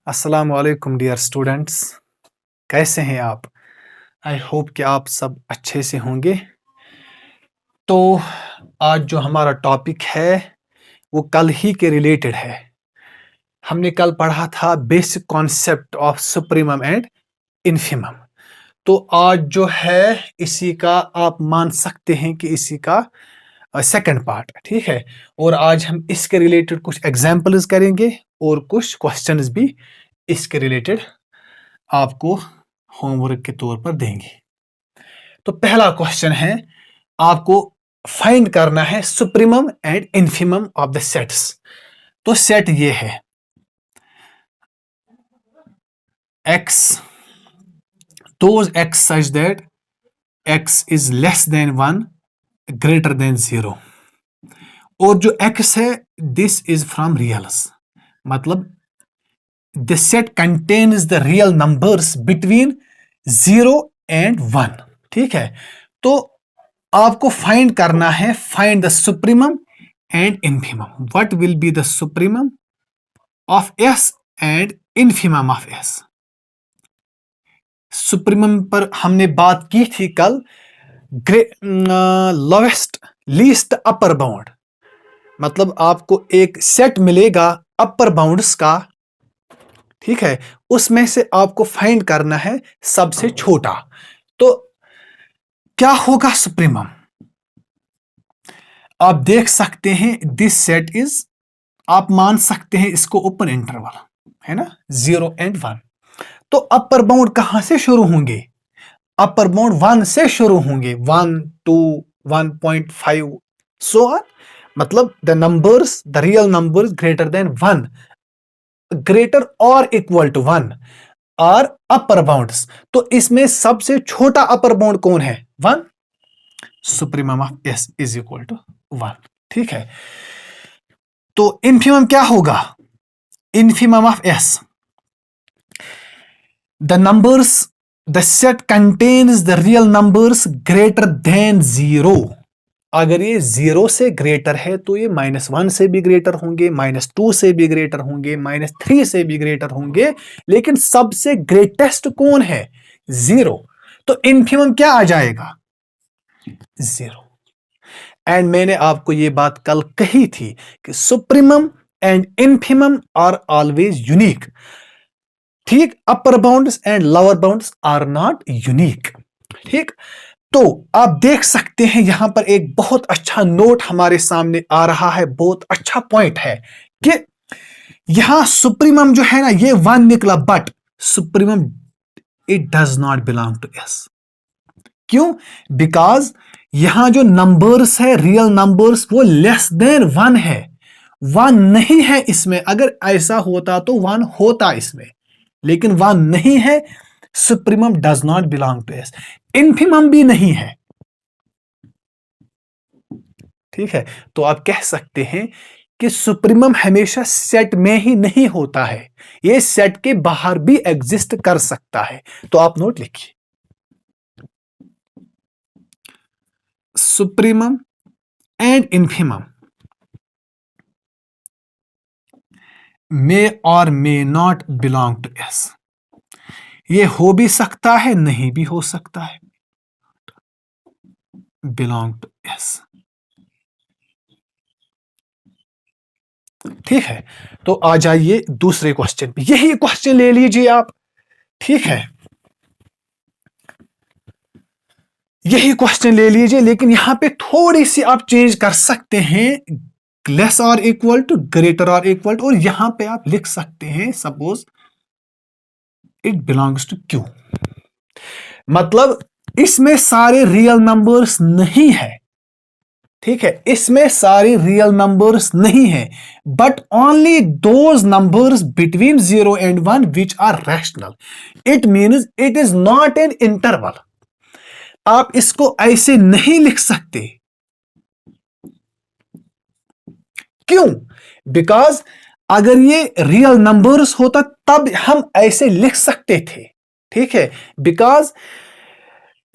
अस्सलाम वालेकुम dear students. कैसे हैं आप? आई होप कि आप सब अच्छे से होंगे। तो आज जो हमारा टॉपिक है वो कल ही के रिलेटेड है। हमने कल पढ़ा था basic concept of supremum and infimum. तो आज जो है इसी का आप मान सकते हैं कि इसी का सेकंड पार्ट, ठीक है। और आज हम इसके रिलेटेड कुछ एग्जाम्पल्स करेंगे और कुछ क्वेश्चंस भी इसके रिलेटेड आपको होमवर्क के तौर पर देंगे। तो पहला क्वेश्चन है, आपको फाइंड करना है supremum and infimum of the sets. तो सेट ये है x, those x such that x is less than 1 greater than 0। और जो x है दिस इज फ्रॉम रियल्स, मतलब the set contains the real numbers between 0 and 1, ठीक है। तो आपको फाइंड करना है, find the supremum and infimum. What will be the supremum of s and infimum of s। Supremum पर हमने बात की थी कल, लोवेस्ट लीस्ट अपर बाउंड, मतलब आपको एक सेट मिलेगा अपर बाउंड्स का, ठीक है। उसमें से आपको फाइंड करना है सबसे छोटा। तो क्या होगा सुप्रीमम? आप देख सकते हैं दिस सेट इज, आप मान सकते हैं इसको ओपन इंटरवल है ना, 0 एंड 1। तो अपर बाउंड कहां से शुरू होंगे? अपर बाउंड 1 से शुरू होंगे, 1 2 1.5 सो ऑन, मतलब the numbers, the real numbers greater than 1, greater और equal to 1 are upper bounds. तो इसमें सबसे छोटा अपर बाउंड कौन है? 1। Supremum of s is equal to 1, ठीक है। तो इन्फिमम क्या होगा? Infimum of s, the numbers, the set contains the real numbers greater than 0। अगर ये 0 से ग्रेटर है तो ये -1 से भी ग्रेटर होंगे, -2 से भी ग्रेटर होंगे, -3 से भी ग्रेटर होंगे, लेकिन सबसे ग्रेटेस्ट कौन है? 0। तो इन्फिमम क्या आ जाएगा? 0। एंड मैंने आपको ये बात कल कही थी कि supremum and infimum are always unique, ठीक। Upper bounds and lower bounds are not unique, ठीक। तो आप देख सकते हैं यहां पर एक बहुत अच्छा नोट हमारे सामने आ रहा है, बहुत अच्छा पॉइंट है कि यहां सुप्रीमम जो है ना ये 1 निकला, but supremum it does not belong to S. क्यों? बिकॉज यहां जो नंबर्स है, रियल नंबर्स, वो लेस देन 1 है, 1 नहीं है इसमें। अगर ऐसा होता तो 1 होता इसमें, लेकिन 1 नहीं है। Supremum does not belong to S. Infimum भी नहीं है, ठीक है। तो आप कह सकते हैं कि सुप्रीमम हमेशा सेट में ही नहीं होता है, ये सेट के बाहर भी एग्जिस्ट कर सकता है। तो आप नोट लिखिए, supremum and infimum may or may not belong to S. ये हो भी सकता है, नहीं भी हो सकता है, बिलोंग टू एस, ठीक है। तो आ जाइए दूसरे क्वेश्चन पे, यही क्वेश्चन ले लीजिए आप, ठीक है। यही क्वेश्चन ले लीजिए, लेकिन यहां पे थोड़ी सी आप चेंज कर सकते हैं, less or equal to, greater और इक्वल टू, और यहां पे आप लिख सकते हैं suppose it belongs to Q. मतलब इसमें सारे रियल नंबर्स नहीं है, ठीक है, इसमें सारे रियल नंबर्स नहीं है, but only those numbers between 0 and 1 which are rational. It means it is not an interval. आप इसको ऐसे नहीं लिख सकते। क्यों? बिकॉज अगर ये रियल नंबर्स होता तब हम ऐसे लिख सकते थे, ठीक है। बिकॉज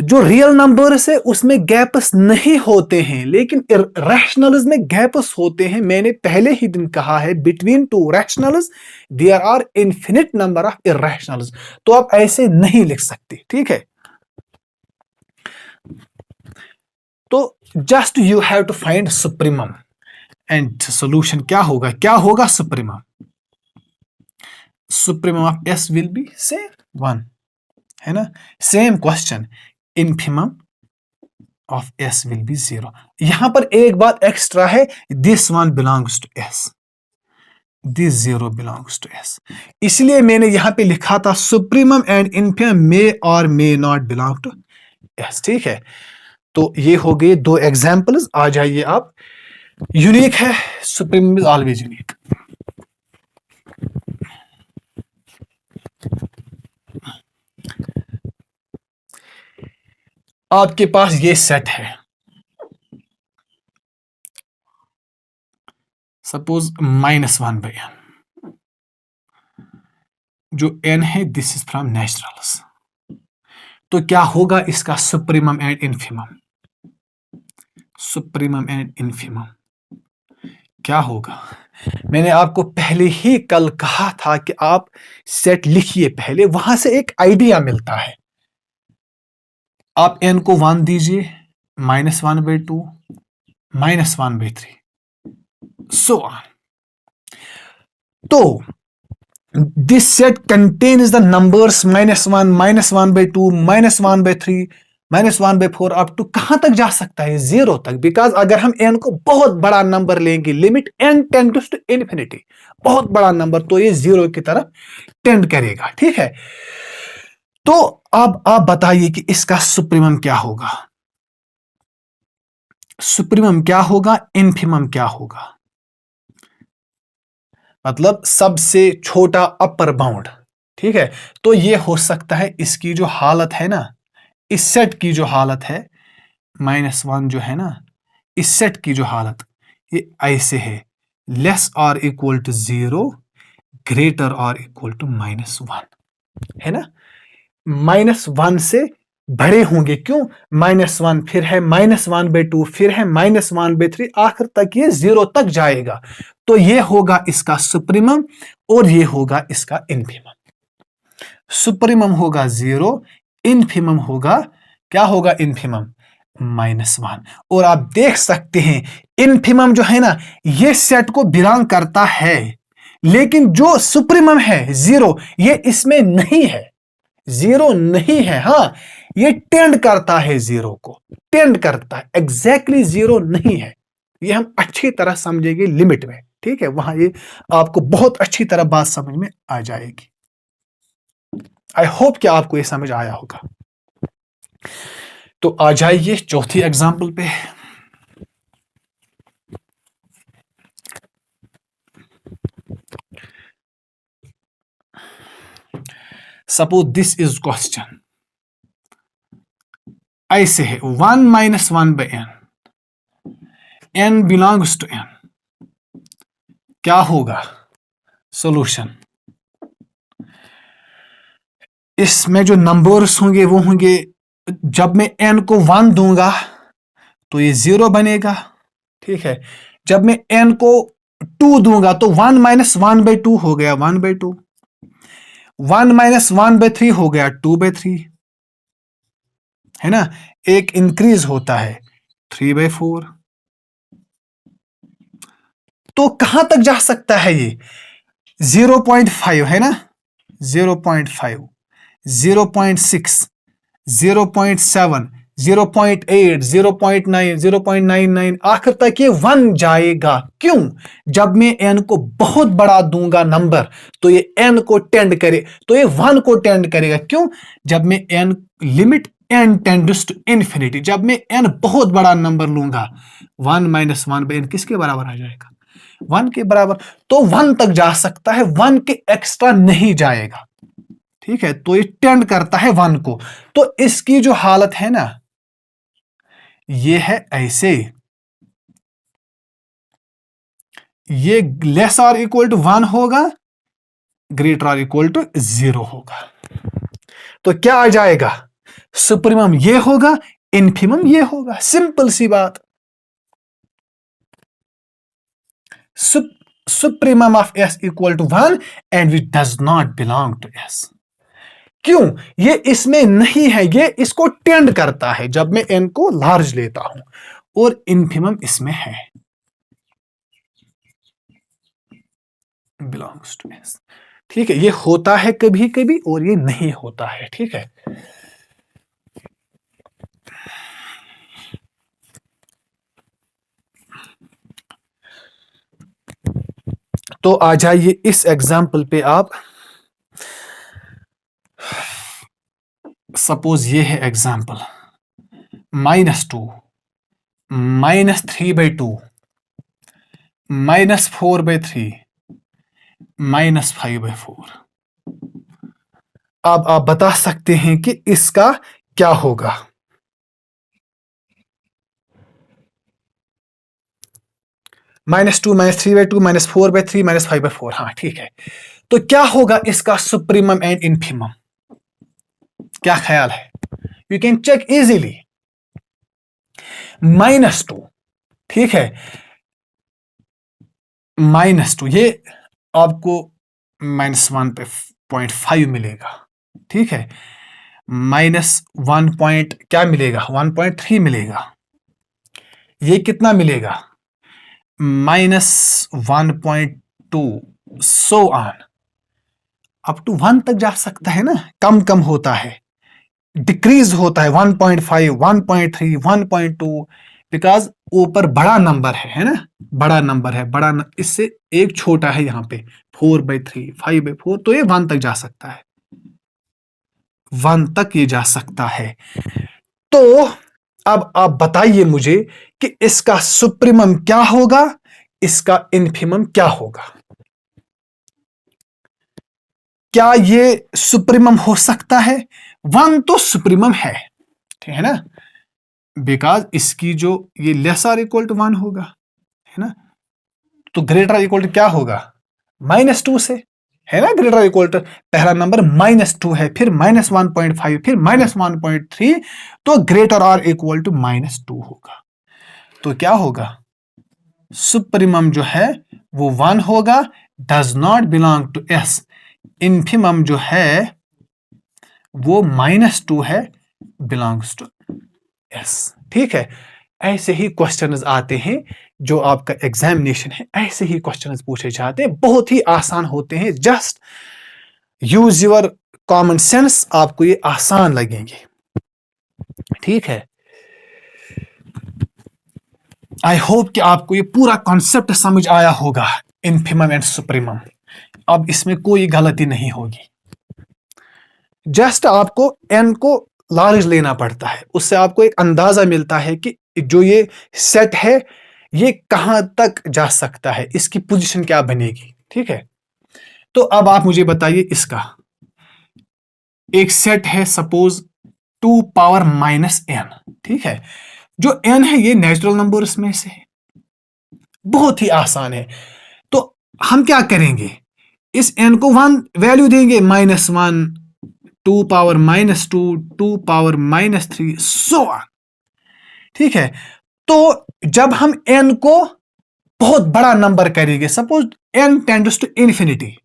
जो रियल नंबर्स है उसमें गैप्स नहीं होते हैं, लेकिन रैशनल्स में गैप्स होते हैं। मैंने पहले ही दिन कहा है, between two rationals there are infinite number of irrationals. तो आप ऐसे नहीं लिख सकते, ठीक है। तो just you have to find supremum and solution क्या होगा, क्या होगा supremum. Supremum of S will be से 1, है ना। Same question, infimum of S will be 0। यहां पर एक बात एक्स्ट्रा है, this one belongs to S, this 0 belongs to S. इसलिए मैंने यहां पे लिखा था supremum and infimum may or may not belong to S, ठीक है। तो ये हो गए दो एग्जाम्पल्स। आ जाइए आप, यूनिक है, सुप्रीमम इज ऑलवेज यूनिक। आपके पास ये सेट है, सपोज -1/n, जो n है दिस इज फ्रॉम नेचुरल्स। तो क्या होगा इसका supremum and infimum, supremum and infimum क्या होगा। मैंने आपको पहले ही कल कहा था कि आप सेट लिखिए पहले, वहां से एक आइडिया मिलता है। आप n को 1 दीजिए, -1/2, -1/3, so on. तो this set contains the numbers -1, -1/2, -1/3, -1/4 up to कहां तक जा सकता है, 0 तक। बिकॉज अगर हम n को बहुत बड़ा नंबर लेंगे, limit n tends to infinity, बहुत बड़ा नंबर, तो ये 0 की तरफ टेंड करेगा, ठीक है। तो अब आप बताइए कि इसका सुप्रीमम क्या होगा, सुप्रीमम क्या होगा, इनफिमम क्या होगा। मतलब सबसे छोटा अपर बाउंड, ठीक है। तो ये हो सकता है, इसकी जो हालत है ना, इस सेट की जो हालत है, -1 जो है ना, इस सेट की जो हालत ये ऐसे है, less or equal to 0, greater और इक्वल टू -1, है ना। -1 से बड़े होंगे, क्यों, -1 फिर है -1/2, फिर है -1/3, आखिर तक ये 0 तक जाएगा। तो ये होगा इसका सुप्रीमम और ये होगा इसका इनफिमम। सुप्रीमम होगा 0, इनफिमम होगा, क्या होगा इनफिमम, -1। और आप देख सकते हैं इनफिमम जो है ना, ये सेट को बिलोंग करता है, लेकिन जो सुप्रीमम है 0, ये इसमें नहीं है, 0 नहीं है। हाँ, ये टेंड करता है 0 को, टेंड करता है, एग्जैक्टली 0 नहीं है। ये हम अच्छी तरह समझेंगे लिमिट में, ठीक है, वहां ये आपको बहुत अच्छी तरह बात समझ में आ जाएगी। आई होप कि आपको ये समझ आया होगा। तो आ जाइए चौथी एग्जाम्पल पे। सपोज दिस इज क्वेश्चन, ऐसे है 1 - 1/n, n belongs to n, क्या होगा सॉल्यूशन। इसमें जो नंबर्स होंगे वो होंगे, जब मैं n को 1 दूंगा तो ये 0 बनेगा, ठीक है। जब मैं n को 2 दूंगा तो 1 - 1/2 हो गया 1/2, 1 - 1/3 हो गया 2/3, है ना। एक इंक्रीज होता है 3/4। तो कहां तक जा सकता है ये, 0.5 है ना, 0.5, 0.6, 0.7, 0.8, 0.9, 0.99, आखिर तक ये 1 जाएगा। क्यों, जब मैं n को बहुत बड़ा दूंगा नंबर, तो ये n को टेंड करे, तो ये 1 को टेंड करेगा। क्यों, जब मैं n limit n tends to infinity, जब मैं n बहुत बड़ा नंबर लूंगा, 1 - 1/n किसके बराबर आ जाएगा, 1 के बराबर। तो 1 तक जा सकता है, 1 के एक्स्ट्रा नहीं जाएगा, ठीक है। तो ये टेंड करता है 1 को। तो इसकी जो हालत है ना, ये है ऐसे, ये लेस और इक्वल टू 1 होगा, ग्रेटर और इक्वल टू 0 होगा। तो क्या आ जाएगा, सुप्रीमम ये होगा, इन्फिमम ये होगा, सिंपल सी बात। Supremum of S equal to 1 and which does not belong to S. क्यों? ये इसमें नहीं है, ये इसको टेंड करता है जब मैं एन को लार्ज लेता हूं, और इन्फिमम इसमें है, बिलोंग्स टू एस। ठीक है, ये होता है कभी कभी और ये नहीं होता है। ठीक है, तो आ जाइए इस एग्जाम्पल पे आप। सपोज ये है एग्जाम्पल, -2 -3/2 -4/3 -5/4। अब आप बता सकते हैं कि इसका क्या होगा। -2 -3/2 -4/3 -5/4। हाँ ठीक है, तो क्या होगा इसका सुप्रीमम एंड इन्फिमम? क्या ख्याल है? You can check easily. -2, ठीक है, -2 ये आपको -1.5 मिलेगा। ठीक है, -1 पॉइंट क्या मिलेगा, 1.3 मिलेगा। ये कितना मिलेगा, -1.2, सो ऑन अप टू 1 तक जा सकता है ना। कम कम होता है, डिक्रीज होता है, 1.5, 1.3, 1.2, बिकॉज ऊपर बड़ा नंबर है ना, बड़ा नंबर है, इससे एक छोटा है यहाँ पे, 4/3, 5/4, तो ये 1 तक जा सकता है, 1 तक ये जा सकता है। तो अब आप बताइए मुझे कि इसका सुप्रीमम क्या होगा, इसका इन्फिमम क्या होगा। क्या ये सुप्रीमम हो सकता है? 1 तो सुप्रीमम है, ठीक है ना, बिकॉज इसकी जो ये लेस आर इक्वल टू 1 होगा, है ना, तो ग्रेटर इक्वल टू क्या होगा, -2 से, है ना। ग्रेटर इक्वल टू पहला नंबर -2 है, फिर -1.5, फिर -1.3, तो ग्रेटर आर इक्वल टू -2 होगा। तो क्या होगा, सुप्रीमम जो है वो 1 होगा, does not belong to S. Infimum जो है वो -2 है, बिलोंग्स टू एस। ठीक है, ऐसे ही क्वेश्चंस आते हैं जो आपका एग्जामिनेशन है, ऐसे ही क्वेश्चंस पूछे जाते हैं, बहुत ही आसान होते हैं। Just use your common sense, आपको ये आसान लगेंगे। ठीक है, आई होप कि आपको ये पूरा कॉन्सेप्ट समझ आया होगा, इन्फिमम एंड सुप्रीमम। अब इसमें कोई गलती नहीं होगी, जस्ट आपको एन को लार्ज लेना पड़ता है, उससे आपको एक अंदाजा मिलता है कि जो ये सेट है ये कहां तक जा सकता है, इसकी पोजीशन क्या बनेगी। ठीक है, तो अब आप मुझे बताइए, इसका एक सेट है सपोज 2 पावर -n। ठीक है, जो n है ये नेचुरल नंबर्स में से है, बहुत ही आसान है। तो हम क्या करेंगे, इस n को 1 वैल्यू देंगे, -1, 2 पावर -2, 2 पावर -3, सो ऑन। ठीक है, तो जब हम n को बहुत बड़ा नंबर करेंगे, suppose n tends to infinity,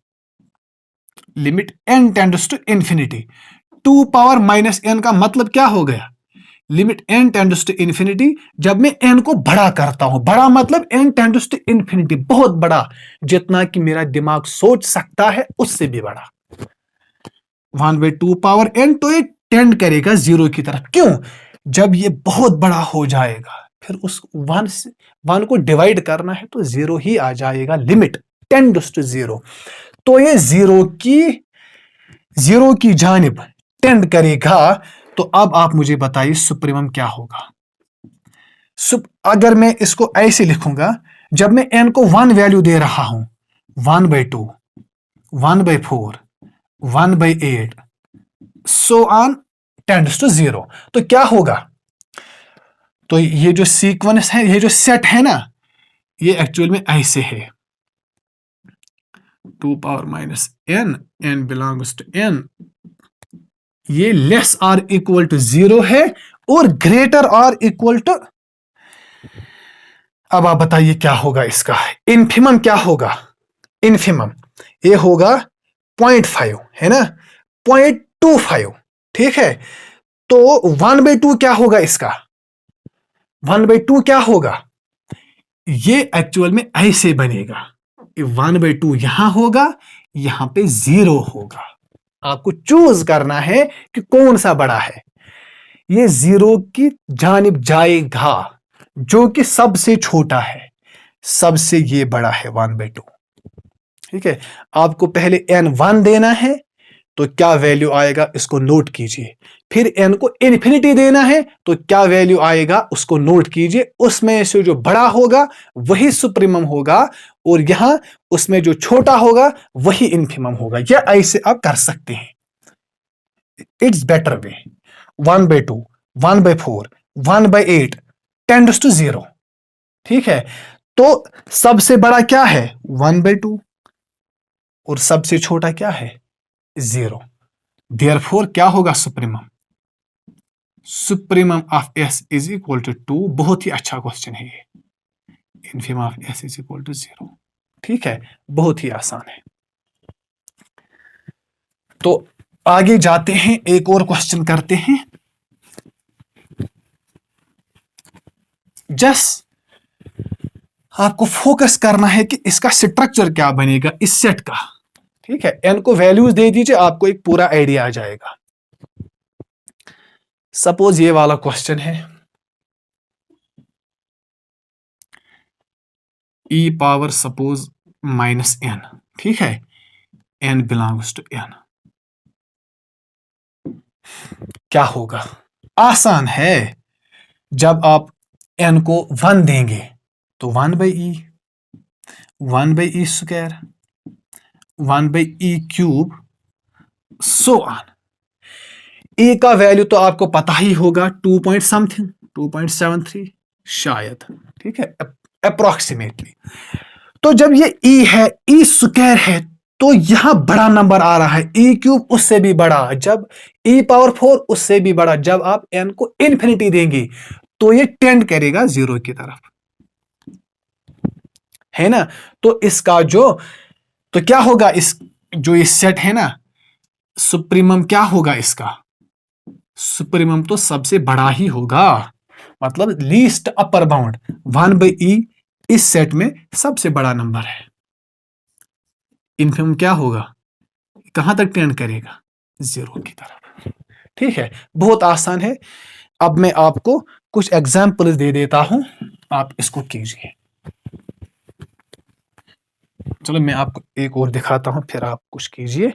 limit n tends to infinity, 2 power -n का मतलब क्या हो गया, limit n tends to infinity. जब मैं n को बड़ा करता हूं, बड़ा मतलब n टेंड्स टू इंफिनिटी, बहुत बड़ा, जितना कि मेरा दिमाग सोच सकता है उससे भी बड़ा, 1/2 पावर n, तो ये टेंड करेगा जीरो की तरफ। क्यों? जब ये बहुत बड़ा हो जाएगा, फिर उस 1 को डिवाइड करना है तो जीरो ही आ जाएगा, लिमिट टेंड्स टू जीरो, तो ये जीरो की जानिब टेंड करेगा। तो अब आप मुझे बताइए सुप्रीमम क्या होगा। अगर मैं इसको ऐसे लिखूंगा, जब मैं n को 1 वैल्यू दे रहा हूं, 1/2, 1/4, 1/8, so on tends to zero, तो क्या होगा, तो ये जो सीक्वेंस है, ये जो सेट है ना, ये एक्चुअल में ऐसे है, 2 power -n, n belongs to n, ये लेस आर इक्वल टू 0 है और ग्रेटर आर इक्वल टू, अब आप बताइए क्या होगा इसका इन्फिमम, क्या होगा इन्फिमम? ये होगा 0.5, है ना, 0.25, ठीक है। तो 1/2 क्या होगा इसका? 1/2 क्या होगा? ये एक्चुअल में ऐसे बनेगा, 1/2 यहां होगा, यहां पे 0 होगा। आपको चूज करना है कि कौन सा बड़ा है। ये 0 की जानिब जाएगा, जो कि सबसे छोटा है, सबसे ये बड़ा है 1/2, ठीक है। आपको पहले n1 देना है, तो क्या वैल्यू आएगा इसको नोट कीजिए। फिर n को इन्फिनिटी देना है, तो क्या वैल्यू आएगा उसको नोट कीजिए। उसमें से जो बड़ा होगा वही सुप्रीमम होगा, और यहां उसमें जो छोटा होगा वही इन्फिमम होगा। या ऐसे आप कर सकते हैं, it's better way. 1/2, 1/4, 1/8 tends to 0, ठीक है। तो सबसे बड़ा क्या है 1/2, और सबसे छोटा क्या है 0। देयरफॉर क्या होगा supremum? Supremum of S is equal to 2। बहुत ही अच्छा क्वेश्चन है ये। Infimum of S is equal to 0, ठीक है, बहुत ही आसान है। तो आगे जाते हैं, एक और क्वेश्चन करते हैं। जस्ट आपको फोकस करना है कि इसका स्ट्रक्चर क्या बनेगा इस सेट का, ठीक है। एन को वैल्यूज दे दीजिए, आपको एक पूरा आइडिया आ जाएगा। सपोज ये वाला क्वेश्चन है, ई पावर सपोज -n, ठीक है, n बिलोंग्स टू n। क्या होगा? आसान है। जब आप n को 1 देंगे तो 1/e, 1/e square, 1/e cube, so on. A का वैल्यू तो आपको पता ही होगा, 2 पॉइंट समथिंग, 2.73 शायद, ठीक है, अप्रोक्सीमेटली। तो जब ये ई है, ई स्क्वायर है, तो यहां बड़ा नंबर आ रहा है, ई क्यूब उससे भी बड़ा, जब ई पावर 4 उससे भी बड़ा। जब आप एन को इन्फिनिटी देंगे तो ये टेंड करेगा 0 की तरफ, है ना। तो इसका तो क्या होगा, इस जो ये सेट है ना, सुप्रीमम क्या होगा इसका? सुप्रीमम तो सबसे बड़ा ही होगा, मतलब लीस्ट अपर बाउंड 1/e इस सेट में सबसे बड़ा नंबर है। इन्फिमम क्या होगा, कहां तक टेंड करेगा? 0 की तरफ, ठीक है, बहुत आसान है। अब मैं आपको कुछ एग्जाम्पल्स दे देता हूं, आप इसको कीजिए। चलो मैं आपको एक और दिखाता हूं, फिर आप कुछ कीजिए।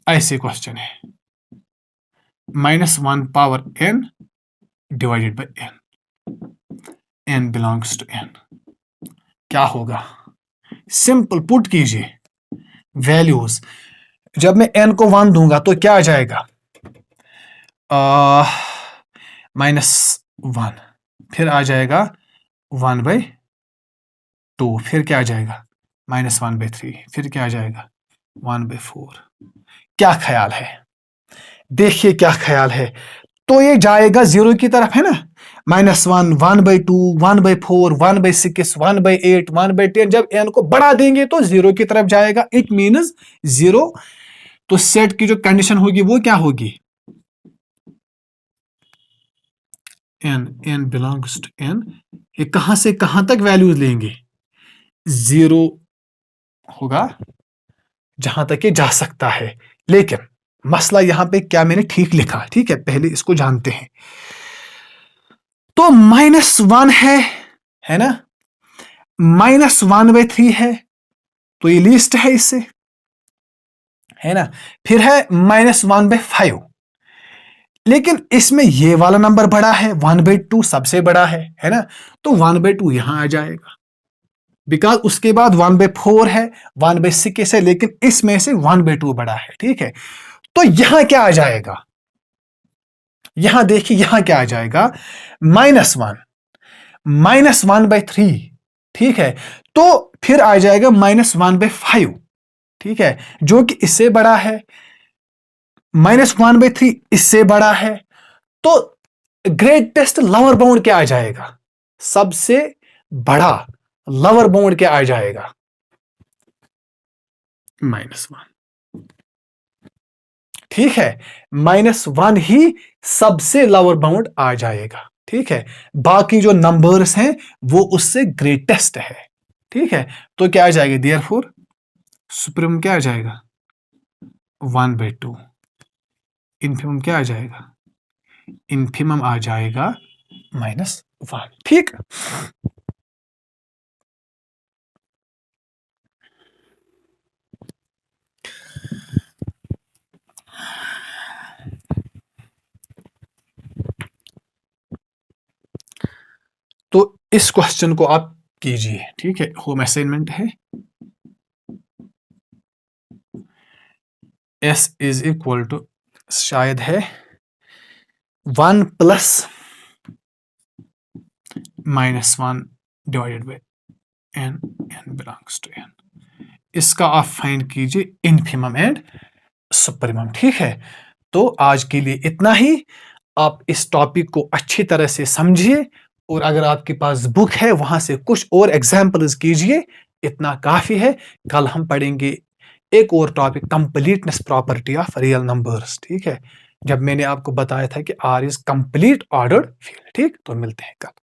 ऐसे क्वेश्चन है, -1 power n divided by n belongs to n। क्या होगा? सिंपल पुट कीजिए वैल्यूज। जब मैं n को 1 दूंगा तो क्या आ जाएगा? -1, फिर आ जाएगा 1/2, फिर क्या आ जाएगा -1/3, फिर क्या आ जाएगा 1/4। क्या ख्याल है? देखिए क्या ख्याल है। तो ये जाएगा 0 की तरफ, है ना, -1, 1/2, 1/4, 1/6, 1/8, 1/10। जब n को बढ़ा देंगे तो 0 की तरफ जाएगा, इट मीन्स 0। तो सेट की जो कंडीशन होगी वो क्या होगी? n belongs to n। ये कहां से कहां तक वैल्यूज लेंगे? 0 होगा जहां तक ये जा सकता है। लेकिन मसला यहां पे क्या मैंने ठीक लिखा, ठीक है, पहले इसको जानते हैं। तो -1 है ना, -1/3 है, तो ये लीस्ट है इससे, है ना। फिर है -1/5, लेकिन इसमें ये वाला नंबर बड़ा है, 1/2 सबसे बड़ा है ना। तो 1/2 यहां आ जाएगा, बिकॉज उसके बाद 1/4 है, 1/6 है, लेकिन इसमें से 1/2 बड़ा है, ठीक है। तो यहां क्या आ जाएगा? यहां देखिए, यहां क्या आ जाएगा? -1, -1/3, ठीक है। तो फिर आ जाएगा -1/5, ठीक है, जो कि इससे बड़ा है, -1/3 इससे बड़ा है, तो ग्रेटेस्ट लोअर बाउंड क्या आ जाएगा? सबसे बड़ा लोअर बाउंड क्या आ जाएगा? -1। ठीक है, -1 ही सबसे लोअर बाउंड आ जाएगा। ठीक है, बाकी जो नंबर्स हैं वो उससे ग्रेटेस्ट है। ठीक है, तो क्या आ जाएगा? देयरफॉर सुप्रीम क्या आ जाएगा? 1/2। इन्फिमम क्या आ जाएगा? इन्फिमम आ जाएगा -1। ठीक, तो इस क्वेश्चन को आप कीजिए। ठीक है, होम असाइनमेंट है। S इज इक्वल टू शायद है 1 + -1 divided by n, n belongs to n। इसका आप फाइंड कीजिए इन्फिमम एंड सुप्रीमम। ठीक है, तो आज के लिए इतना ही। आप इस टॉपिक को अच्छी तरह से समझिए, और अगर आपके पास बुक है वहां से कुछ और एग्जाम्पल्स कीजिए, इतना काफी है। कल हम पढ़ेंगे एक और topic, completeness property of real numbers. ठीक है, जब मैंने आपको बताया था कि R is complete ordered field. ठीक, तो मिलते हैं कल।